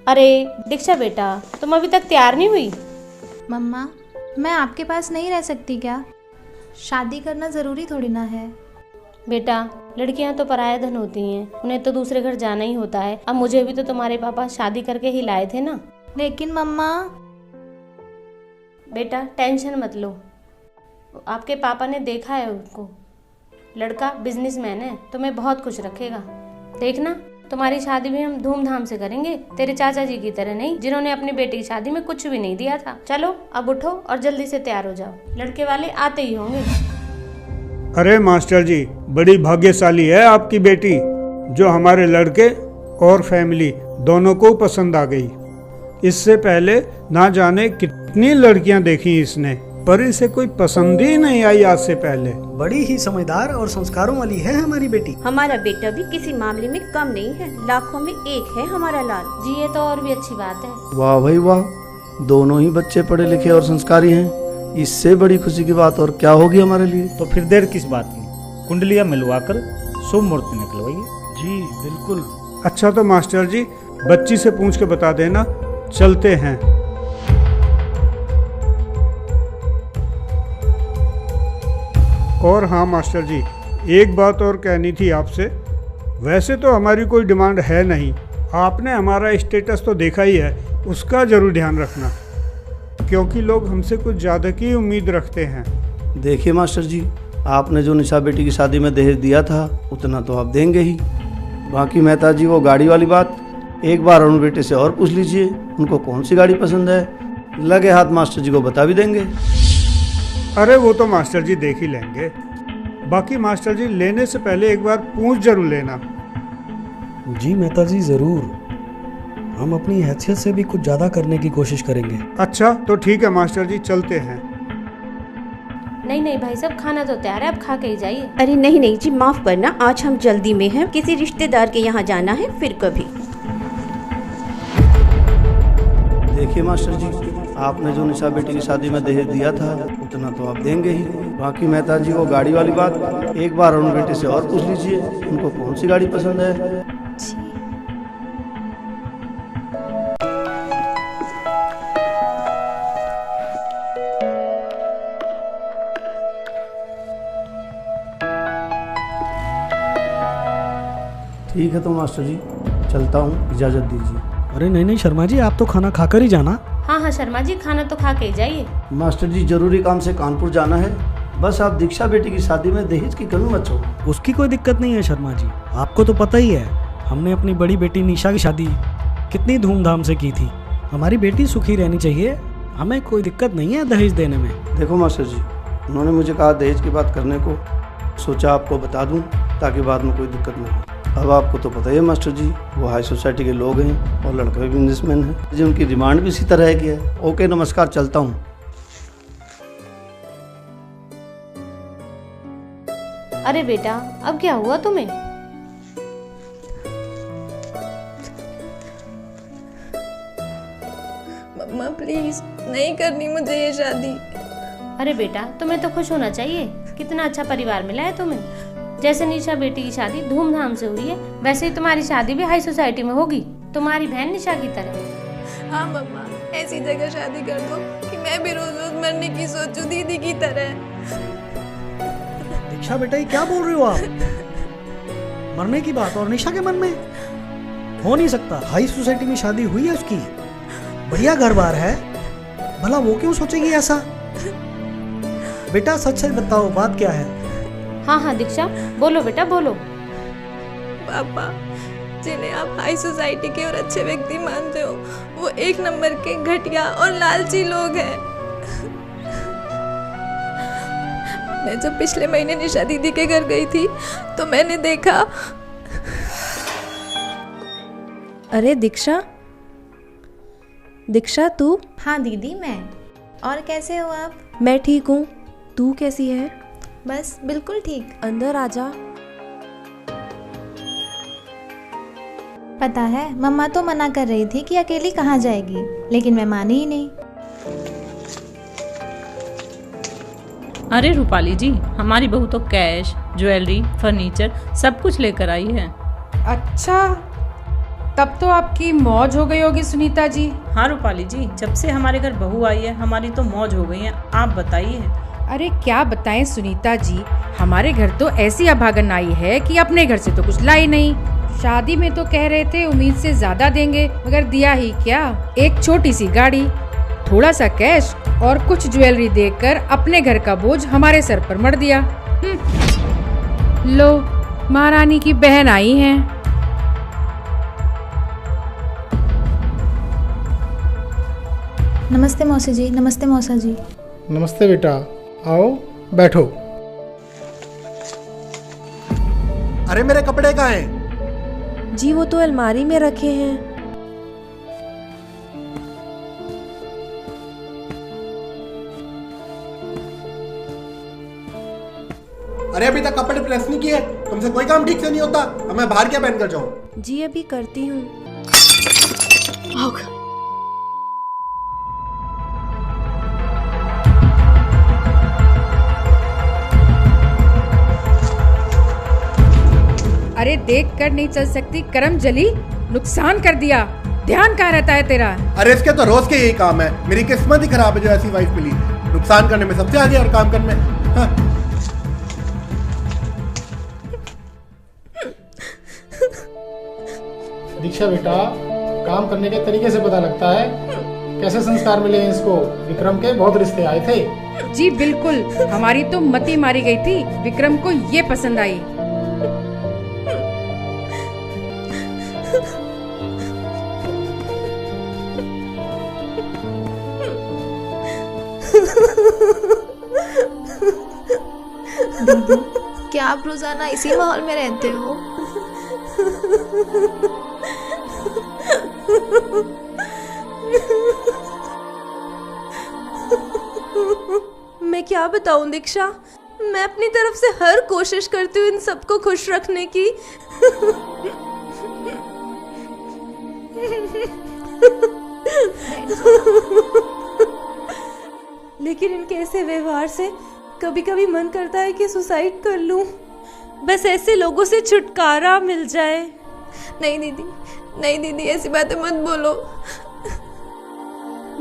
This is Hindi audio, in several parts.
अरे दीक्षा बेटा, तुम अभी तक तैयार नहीं हुई? मम्मा, मैं आपके पास नहीं रह सकती क्या? शादी करना ज़रूरी थोड़ी ना है। बेटा, लड़कियां तो पराया धन होती हैं, उन्हें तो दूसरे घर जाना ही होता है। अब मुझे भी तो तुम्हारे पापा शादी करके ही लाए थे ना। लेकिन मम्मा। बेटा टेंशन मत लो, आपके पापा ने देखा है उसको, लड़का बिजनेसमैन है, तुम्हें बहुत खुश रखेगा। देखना, तुम्हारी शादी भी हम धूमधाम से करेंगे, तेरे चाचा जी की तरह नहीं, जिन्होंने अपनी बेटी की शादी में कुछ भी नहीं दिया था। चलो अब उठो और जल्दी से तैयार हो जाओ, लड़के वाले आते ही होंगे। अरे मास्टर जी, बड़ी भाग्यशाली है आपकी बेटी, जो हमारे लड़के और फैमिली दोनों को पसंद आ गई। इससे पहले ना जाने कितनी लड़कियां देखी इसने, पर इसे कोई पसंद ही नहीं आई आज से पहले। बड़ी ही समझदार और संस्कारों वाली है हमारी बेटी। हमारा बेटा भी किसी मामले में कम नहीं है, लाखों में एक है हमारा लाल जी। ये तो और भी अच्छी बात है। वाह भाई वाह, दोनों ही बच्चे पढ़े लिखे और संस्कारी हैं। इससे बड़ी खुशी की बात और क्या होगी हमारे लिए। तो फिर देर किस बात की, कुंडलियां मिलवाकर शुभ मुहूर्त निकलवाइए। जी बिल्कुल। अच्छा तो मास्टर जी, बच्ची से पूछ के बता देना, चलते हैं। और हाँ मास्टर जी, एक बात और कहनी थी आपसे। वैसे तो हमारी कोई डिमांड है नहीं, आपने हमारा स्टेटस तो देखा ही है, उसका जरूर ध्यान रखना, क्योंकि लोग हमसे कुछ ज़्यादा की उम्मीद रखते हैं। देखिए मास्टर जी, आपने जो निशा बेटी की शादी में दहेज दिया था उतना तो आप देंगे ही। बाकी मेहता जी, वो गाड़ी वाली बात एक बार अरुण बेटे से और पूछ लीजिए, उनको कौन सी गाड़ी पसंद है। लगे हाथ मास्टर जी को बता भी देंगे। अरे वो तो मास्टर जी देख ही लेंगे। बाकी मास्टर जी, लेने से पहले एक बार पूछ जरूर लेना। जी मेहता जी जरूर, हम अपनी हैसियत से भी कुछ ज्यादा करने की कोशिश करेंगे। अच्छा तो ठीक है मास्टर जी, चलते हैं। नहीं नहीं भाई साहब, खाना तो तैयार है, आप खा के ही जाइए। अरे नहीं नहीं जी, माफ करना, आज हम जल्दी में हैं, किसी रिश्तेदार के यहाँ जाना है, फिर कभी। देखिए मास्टर जी, आपने जो निशा बेटी की शादी में दहेज दिया था उतना तो आप देंगे ही। बाकी मेहता जी, वो गाड़ी वाली बात एक बार अरुण बेटे से और पूछ लीजिए, उनको कौन सी गाड़ी पसंद है। ठीक है तो मास्टर जी, चलता हूँ, इजाज़त दीजिए। अरे नहीं नहीं शर्मा जी, आप तो खाना खाकर ही जाना। हाँ हाँ शर्मा जी, खाना तो खा के ही जाइए। मास्टर जी, जरूरी काम से कानपुर जाना है, बस आप दीक्षा बेटी की शादी में दहेज की कमी मत छोड़ो। उसकी कोई दिक्कत नहीं है शर्मा जी, आपको तो पता ही है, हमने अपनी बड़ी बेटी निशा की शादी कितनी धूमधाम से की थी। हमारी बेटी सुखी रहनी चाहिए, हमें कोई दिक्कत नहीं है दहेज देने में। देखो मास्टर जी, उन्होंने मुझे कहा दहेज की बात करने को, सोचा आपको बता दूं ताकि बाद में कोई दिक्कत ना हो। अब आपको तो पता ही है मास्टर जी, वो हाई सोसाइटी के लोग हैं और लड़का भी बिजनेसमैन है, जो उनकी डिमांड भी इसी तरह की है। ओके नमस्कार, चलता हूँ। अरे बेटा, अब क्या हुआ तुम्हें? मम्मा प्लीज, नहीं करनी मुझे ये शादी। अरे बेटा, तुम्हें तो खुश होना चाहिए, कितना अच्छा परिवार मिला है तुम्हें। जैसे निशा बेटी की शादी धूमधाम से हुई है, वैसे ही तुम्हारी शादी भी हाई सोसाइटी में होगी, तुम्हारी बहन निशा की तरह। हाँ मम्मा, ऐसी जगह शादी कर दो कि मैं भी रोज रोज मरने की सोचूं दीदी की तरह। दीक्षा बेटा, ये क्या बोल रहे हो आप? मरने की बात और निशा के मन में हो नहीं सकता। हाई सोसाइटी में शादी हुई है उसकी, बढ़िया घर बार है, भला वो क्यों सोचेगी ऐसा? बेटा सच सच बताओ, बात क्या है? हाँ हाँ दीक्षा, बोलो बेटा बोलो। पापा, जिन्हें आप हाई सोसाइटी के और अच्छे व्यक्ति मानते हो, वो एक नंबर के घटिया और लालची लोग हैं। मैं जब पिछले महीने निशा दीदी के घर गई थी तो मैंने देखा। अरे दीक्षा, दीक्षा तू? हाँ दीदी, मैं। और कैसे हो आप? मैं ठीक हूँ, तू कैसी है? बस बिल्कुल ठीक। अंदर आजा। पता है, मम्मा तो मना कर रही थी कि अकेली कहाँ जाएगी, लेकिन मैं मानी ही नहीं। अरे रूपाली जी, हमारी बहू तो कैश, ज्वेलरी, फर्नीचर सब कुछ लेकर आई है। अच्छा, तब तो आपकी मौज हो गई होगी सुनीता जी। हाँ रूपाली जी, जब से हमारे घर बहू आई है हमारी तो मौज हो गई है। आप बताइए। अरे क्या बताएं सुनीता जी, हमारे घर तो ऐसी अभागन आई है कि अपने घर से तो कुछ लाई नहीं। शादी में तो कह रहे थे उम्मीद से ज्यादा देंगे, मगर दिया ही क्या, एक छोटी सी गाड़ी, थोड़ा सा कैश और कुछ ज्वेलरी देकर अपने घर का बोझ हमारे सर पर मढ़ दिया। लो, महारानी की बहन आई हैं। नमस्ते मौसी जी। नमस्ते मौसा जी। नमस्ते बेटा, आओ बैठो। अरे मेरे कपड़े कहाँ हैं? जी वो तो अलमारी में रखे हैं। अरे अभी तक कपड़े प्रेस नहीं किए, तुमसे कोई काम ठीक से नहीं होता। अब मैं बाहर क्या पहन कर जाऊं? जी अभी करती हूँ। अरे देख कर नहीं चल सकती, करम जली, नुकसान कर दिया। ध्यान कहाँ रहता है तेरा? अरे इसके तो रोज के यही काम है। मेरी किस्मत ही खराब है जो ऐसी वाइफ मिली। नुकसान करने में सबसे आगे और काम करने में। हाँ। दीक्षा बेटा, काम करने के तरीके से पता लगता है कैसे संस्कार मिले हैं इसको। विक्रम के बहुत रिश्ते आए थे। जी बिल्कुल, हमारी तो मती मारी गई थी, विक्रम को ये पसंद आई। दीदी, क्या आप रोजाना इसी माहौल में रहते हो? मैं क्या बताऊं दीक्षा, मैं अपनी तरफ से हर कोशिश करती हूँ इन सबको खुश रखने की। लेकिन इनके ऐसे व्यवहार से कभी कभी मन करता है कि सुसाइड कर लूं, बस ऐसे लोगों से छुटकारा मिल जाए। नहीं दीदी, नहीं दीदी, ऐसी बातें मत बोलो।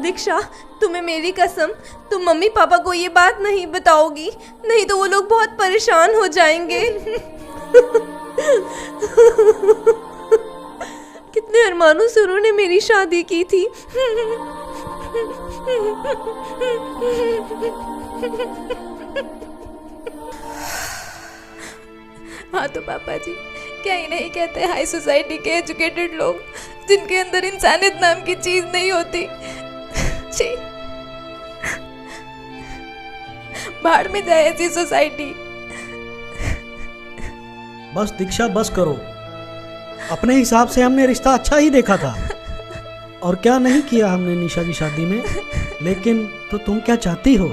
दीक्षा, तुम्हें मेरी कसम, तुम मम्मी पापा को ये बात नहीं बताओगी, नहीं तो वो लोग बहुत परेशान हो जाएंगे। कितने अरमानों से उन्होंने मेरी शादी की थी। हाँ तो पापा जी, क्या ही नहीं कहते हाई सोसाइटी के एजुकेटेड लोग, जिनके अंदर इंसानियत नाम की चीज नहीं होती। छी, बाहर में जाए ऐसी सोसाइटी। बस दीक्षा, बस करो। अपने हिसाब से हमने रिश्ता अच्छा ही देखा था, और क्या नहीं किया हमने निशा की शादी में। लेकिन तो तुम क्या चाहती हो?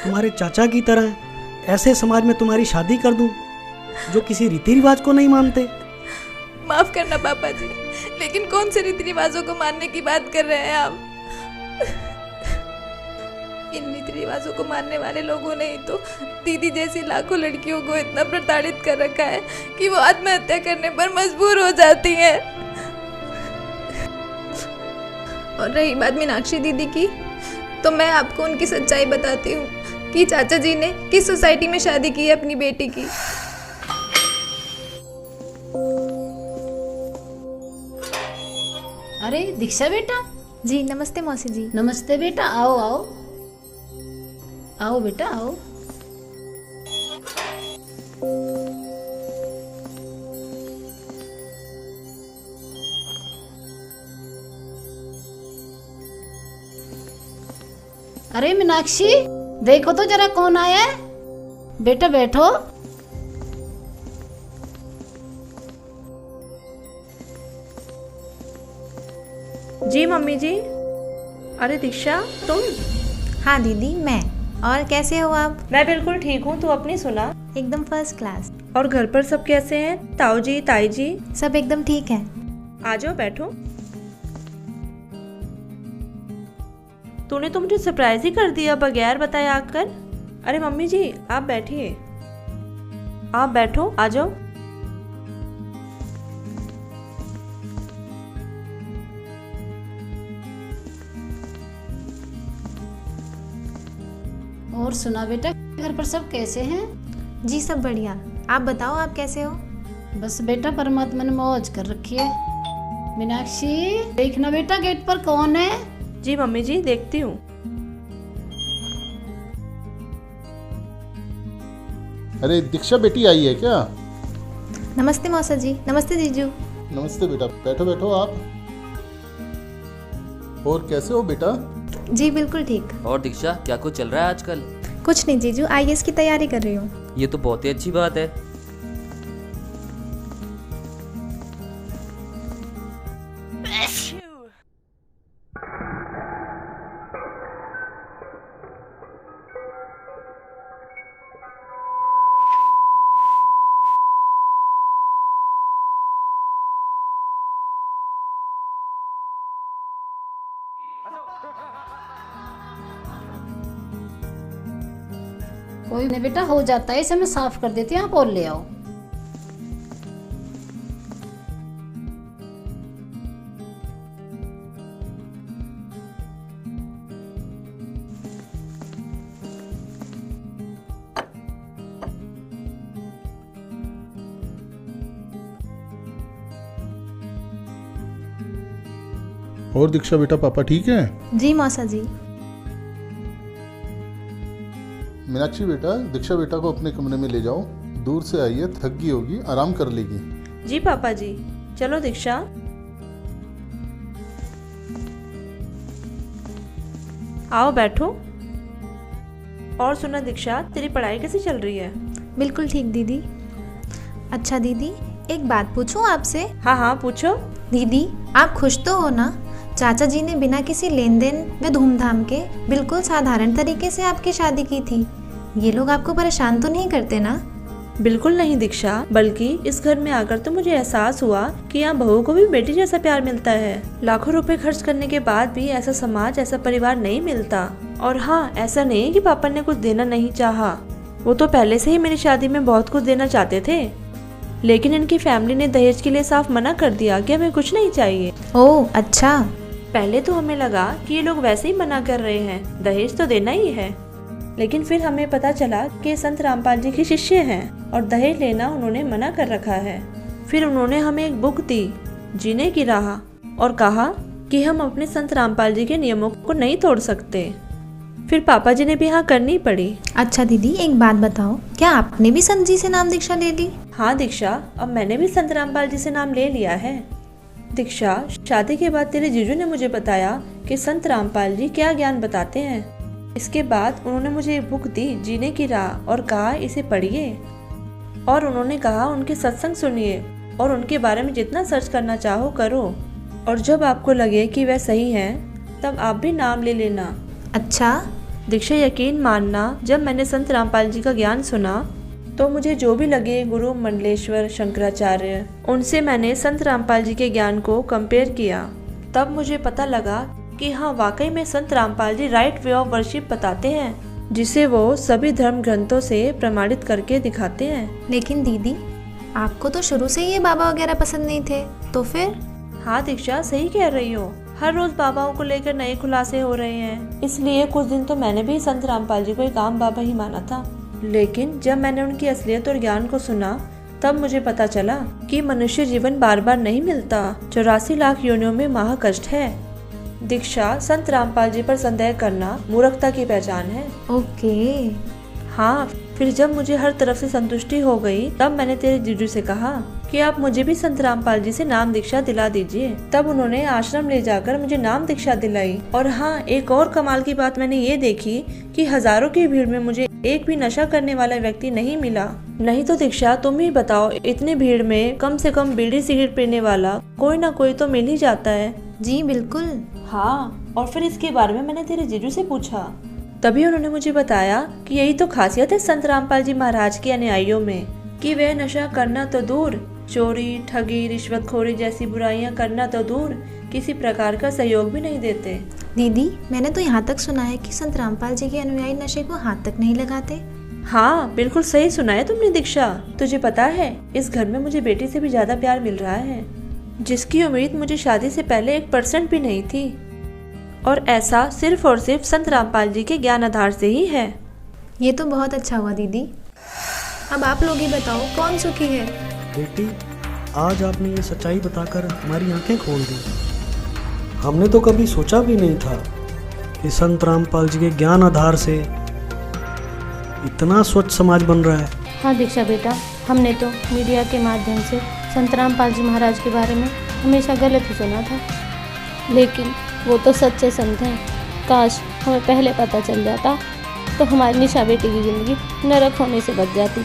तुम्हारे चाचा की तरह ऐसे समाज में तुम्हारी शादी कर दूं जो किसी रीति रिवाज को नहीं मानते? माफ करना पापा जी, लेकिन कौन से रीति रिवाजों को मानने की बात कर रहे हैं आप? इन रीति रिवाजों को मानने वाले लोगों ने ही तो दीदी जैसी लाखों लड़कियों को इतना प्रताड़ित कर रखा है कि वो आत्महत्या करने पर मजबूर हो जाती हैं। और रही बात मीनाक्षी दीदी की, तो मैं आपको उनकी सच्चाई बताती हूँ कि चाचा जी ने किस सोसाइटी में शादी की है अपनी बेटी की। अरे दीक्षा बेटा। जी नमस्ते मौसी जी। नमस्ते बेटा, आओ आओ आओ बेटा आओ। अरे मीनाक्षी, देखो तो जरा कौन आया है। बेटा बैठो। जी मम्मी जी। अरे दीक्षा तुम? हाँ दीदी, मैं। और कैसे हो आप? मैं बिल्कुल ठीक हूँ, तू अपनी सुना? एकदम फर्स्ट क्लास। और घर पर सब कैसे हैं? ताऊ जी, ताई जी? सब एकदम ठीक है। आ जाओ बैठो। तूने तो मुझे सरप्राइज ही कर दिया बगैर बताए आकर। अरे मम्मी जी आप बैठिए, आप बैठो, आ जाओ। और सुना बेटा, घर पर सब कैसे हैं? जी सब बढ़िया। आप बताओ, आप कैसे हो? बस बेटा परमात्मा ने मौज कर रखी है। मीनाक्षी देखना बेटा गेट पर कौन है। जी मम्मी जी, देखती हूँ। अरे दीक्षा बेटी आई है क्या? नमस्ते मौसा जी। नमस्ते जीजू। नमस्ते बेटा, बैठो बैठो आप। और कैसे हो बेटा? जी बिल्कुल ठीक। और दीक्षा क्या कुछ चल रहा है आजकल? कुछ नहीं जीजू, IAS की तैयारी कर रही हूँ। ये तो बहुत ही अच्छी बात है। कोई नहीं बेटा, हो जाता है, इसे मैं साफ कर देती हूँ, आप और ले आओ। और दीक्षा बेटा पापा ठीक है? जी मौसा जी। मीनाक्षी बेटा, दीक्षा बेटा को अपने कमरे में ले जाओ। दूर से आई है, थक गई होगी, आराम कर लेगी। जी पापा जी। चलो दीक्षा। आओ बैठो। और सुना दीक्षा, तेरी पढ़ाई कैसी चल रही है? बिल्कुल ठीक दीदी। अच्छा दीदी, एक बात पूछूं आपसे? हाँ हाँ पूछो। दीदी आप खुश तो हो ना? चाचा जी ने बिना किसी लेन देन व धूमधाम के बिल्कुल साधारण तरीके से आपकी शादी की थी। ये लोग आपको परेशान तो नहीं करते ना? बिल्कुल नहीं दीक्षा, बल्कि इस घर में आकर तो मुझे एहसास हुआ कि यहाँ बहू को भी बेटी जैसा प्यार मिलता है। लाखों रुपए खर्च करने के बाद भी ऐसा समाज, ऐसा परिवार नहीं मिलता। और हाँ, ऐसा नहीं कि पापा ने कुछ देना नहीं चाहा, वो तो पहले से ही मेरी शादी में बहुत कुछ देना चाहते थे, लेकिन इनकी फैमिली ने दहेज के लिए साफ मना कर दिया कि हमें कुछ नहीं चाहिए। ओह अच्छा। पहले तो हमें लगा कि ये लोग वैसे ही मना कर रहे हैं, दहेज तो देना ही है, लेकिन फिर हमें पता चला कि संत रामपाल जी के शिष्य हैं और दहेज लेना उन्होंने मना कर रखा है। फिर उन्होंने हमें एक बुक दी, जीने की राह, और कहा कि हम अपने संत रामपाल जी के नियमों को नहीं तोड़ सकते। फिर पापा जी ने भी हाँ करनी पड़ी। अच्छा दीदी एक बात बताओ, क्या आपने भी संत जी से नाम दीक्षा ले ली? हाँ दीक्षा, अब मैंने भी संत रामपाल जी से नाम ले लिया है। दीक्षा, शादी के बाद तेरे जीजू ने मुझे बताया कि संत रामपाल जी क्या ज्ञान बताते हैं। इसके बाद उन्होंने मुझे एक बुक दी, जीने की राह, और कहा इसे पढ़िए। और उन्होंने कहा उनके सत्संग सुनिए और उनके बारे में जितना सर्च करना चाहो करो, और जब आपको लगे कि वह सही हैं तब आप भी नाम ले लेना। अच्छा दीक्षा, यकीन मानना, जब मैंने संत रामपाल जी का ज्ञान सुना तो मुझे जो भी लगे गुरु मंडलेश्वर, शंकराचार्य, उनसे मैंने संत रामपाल जी के ज्ञान को कंपेयर किया। तब मुझे पता लगा कि हाँ वाकई में संत Rampal ji right way of worship बताते हैं, जिसे वो सभी धर्म ग्रंथों से प्रमाणित करके दिखाते हैं। लेकिन दीदी आपको तो शुरू से ये बाबा वगैरह पसंद नहीं थे, तो फिर? हाँ दीक्षा, सही कह रही हो, हर रोज बाबाओं को लेकर नए खुलासे हो रहे हैं, इसलिए कुछ दिन तो मैंने भी संत रामपाल जी को एक आम बाबा ही माना था। लेकिन जब मैंने उनकी असलियत और ज्ञान को सुना तब मुझे पता चला कि मनुष्य जीवन बार बार नहीं मिलता, 84 लाख योनियों में महाकष्ट है। दीक्षा, संत रामपाल जी पर संदेह करना मूर्खता की पहचान है। ओके। हाँ, फिर जब मुझे हर तरफ से संतुष्टि हो गई तब मैंने तेरे जीजू से कहा कि आप मुझे भी संत रामपाल जी से नाम दीक्षा दिला दीजिए। तब उन्होंने आश्रम ले जाकर मुझे नाम दीक्षा दिलाई। और हाँ, एक और कमाल की बात मैंने ये देखी कि हजारों की भीड़ में मुझे एक भी नशा करने वाला व्यक्ति नहीं मिला। नहीं तो दीक्षा, तुम ही बताओ, इतनी भीड़ में कम से कम बीड़ी सिगरेट पीने वाला कोई ना कोई तो मिल ही जाता है। जी बिल्कुल। हाँ, और फिर इसके बारे में मैंने तेरे जीजू से पूछा, तभी उन्होंने मुझे बताया कि यही तो खासियत है संत रामपाल जी महाराज के अनुयायियों में कि वे नशा करना तो दूर, चोरी, ठगी, रिश्वतखोरी जैसी बुराइयां करना तो दूर, किसी प्रकार का सहयोग भी नहीं देते। दीदी मैंने तो यहाँ तक सुना है कि संत रामपाल जी के अनुयायी नशे को हाथ तक नहीं लगाते। हाँ बिल्कुल सही सुना है तुमने दीक्षा। तुझे पता है, इस घर में मुझे बेटी से भी ज्यादा प्यार मिल रहा है, जिसकी उम्मीद मुझे शादी से पहले 1% भी नहीं थी, और ऐसा सिर्फ और सिर्फ संत रामपाल जी के ज्ञान आधार से ही है। ये तो बहुत अच्छा हुआ दीदी। अब आप लोग ही बताओ कौन सुखी है? बेटी, आज आपने ये सच्चाई बताकर हमारी आंखें खोल दी। हमने तो कभी सोचा भी नहीं था कि संत रामपाल जी के ज्ञान आधार से इतना स्वच्छ समाज बन रहा है। हाँ दीक्षा बेटा, हमने तो मीडिया के माध्यम से संत रामपाल जी महाराज के बारे में हमेशा गलत ही सुना था, लेकिन वो तो सच्चे संत हैं। काश हमें पहले पता चल जाता तो हमारी निशा बेटी की ज़िंदगी नरक होने से बच जाती।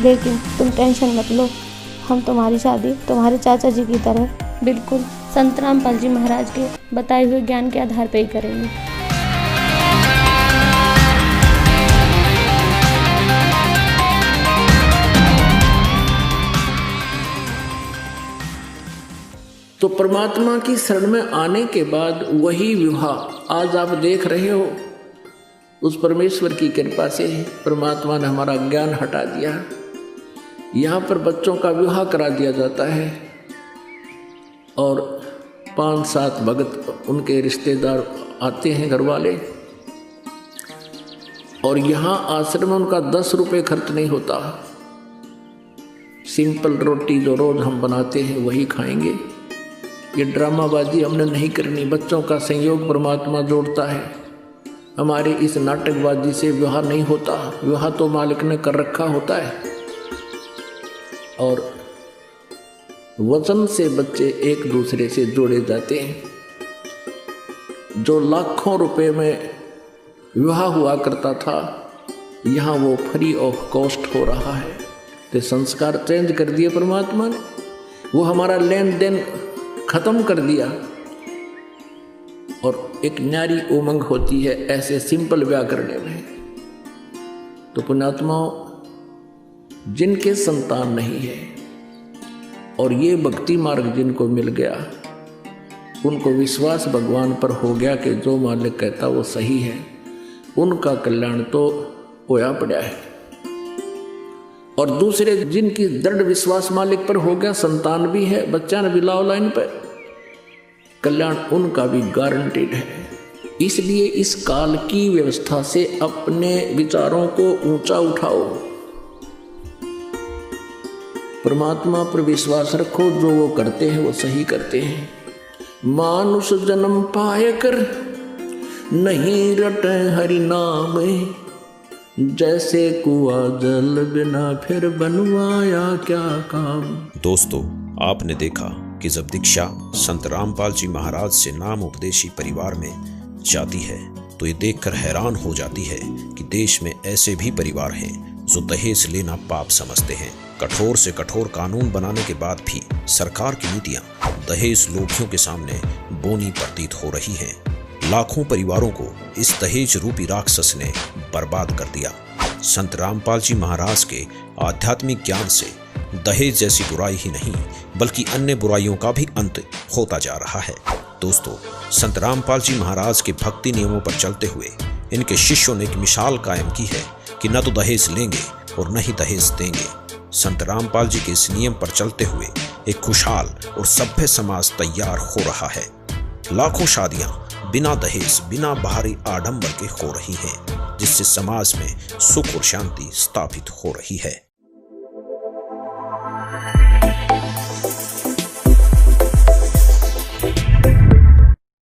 लेकिन तुम टेंशन मत लो, हम तुम्हारी शादी तुम्हारे चाचा जी की तरह बिल्कुल संत रामपाल जी महाराज के बताए हुए ज्ञान के आधार पर ही करेंगे। तो परमात्मा की शरण में आने के बाद वही विवाह आज आप देख रहे हो, उस परमेश्वर की कृपा से परमात्मा ने हमारा ज्ञान हटा दिया। यहाँ पर बच्चों का विवाह करा दिया जाता है और 5-7 भगत उनके रिश्तेदार आते हैं, घर वाले, और यहाँ आश्रम में उनका 10 रुपये खर्च नहीं होता। सिंपल रोटी जो रोज हम बनाते हैं वही खाएंगे। ये ड्रामाबाजी हमने नहीं करनी। बच्चों का संयोग परमात्मा जोड़ता है। हमारे इस नाटकबाजी से विवाह नहीं होता। विवाह तो मालिक ने कर रखा होता है और वचन से बच्चे एक दूसरे से जोड़े जाते हैं। जो लाखों रुपए में विवाह हुआ करता था, यहाँ वो फ्री ऑफ कॉस्ट हो रहा है। तो संस्कार चेंज कर दिए परमात्मा ने, वो हमारा लेन देन खत्म कर दिया और एक न्यारी उमंग होती है ऐसे सिंपल ब्याह करने में। तो पुण्यात्माओं, जिनके संतान नहीं है और ये भक्ति मार्ग जिनको मिल गया, उनको विश्वास भगवान पर हो गया कि जो मालिक कहता वो सही है, उनका कल्याण तो होया पड़ा है। और दूसरे जिनकी दृढ़ विश्वास मालिक पर हो गया, संतान भी है, बच्चा ने भी लाओ लाइन पर, कल्याण उनका भी गारंटेड है। इसलिए इस काल की व्यवस्था से अपने विचारों को ऊंचा उठाओ, परमात्मा पर विश्वास रखो। जो वो करते हैं वो सही करते हैं। मानुष जन्म पाए कर नहीं रटे हरि नाम, जैसे कुआं जल बिना फिर बनवाया क्या काम। दोस्तों, आपने देखा कि जब दीक्षा संत रामपाल जी महाराज से नाम उपदेशी परिवार में जाती है तो ये देखकर हैरान हो जाती है कि देश में ऐसे भी परिवार हैं जो दहेज लेना पाप समझते हैं। कठोर से कठोर कानून बनाने के बाद भी सरकार की नीतियां दहेज लोभियों के सामने बोनी प्रतीत हो रही हैं। लाखों परिवारों को इस दहेज रूपी राक्षस ने बर्बाद कर दिया। संत रामपाल जी महाराज के आध्यात्मिक ज्ञान से दहेज जैसी बुराई ही नहीं बल्कि अन्य बुराइयों का भी अंत होता जा रहा है। दोस्तों, संत रामपाल जी महाराज के भक्ति नियमों पर चलते हुए इनके शिष्यों ने एक मिसाल कायम की है कि न तो दहेज लेंगे और न ही दहेज देंगे। संत रामपाल जी के इस नियम पर चलते हुए एक खुशहाल और सभ्य समाज तैयार हो रहा है। लाखों शादियां बिना दहेज, बिना बाहरी आडंबर के हो रही हैं, जिससे समाज में सुख और शांति स्थापित हो रही है।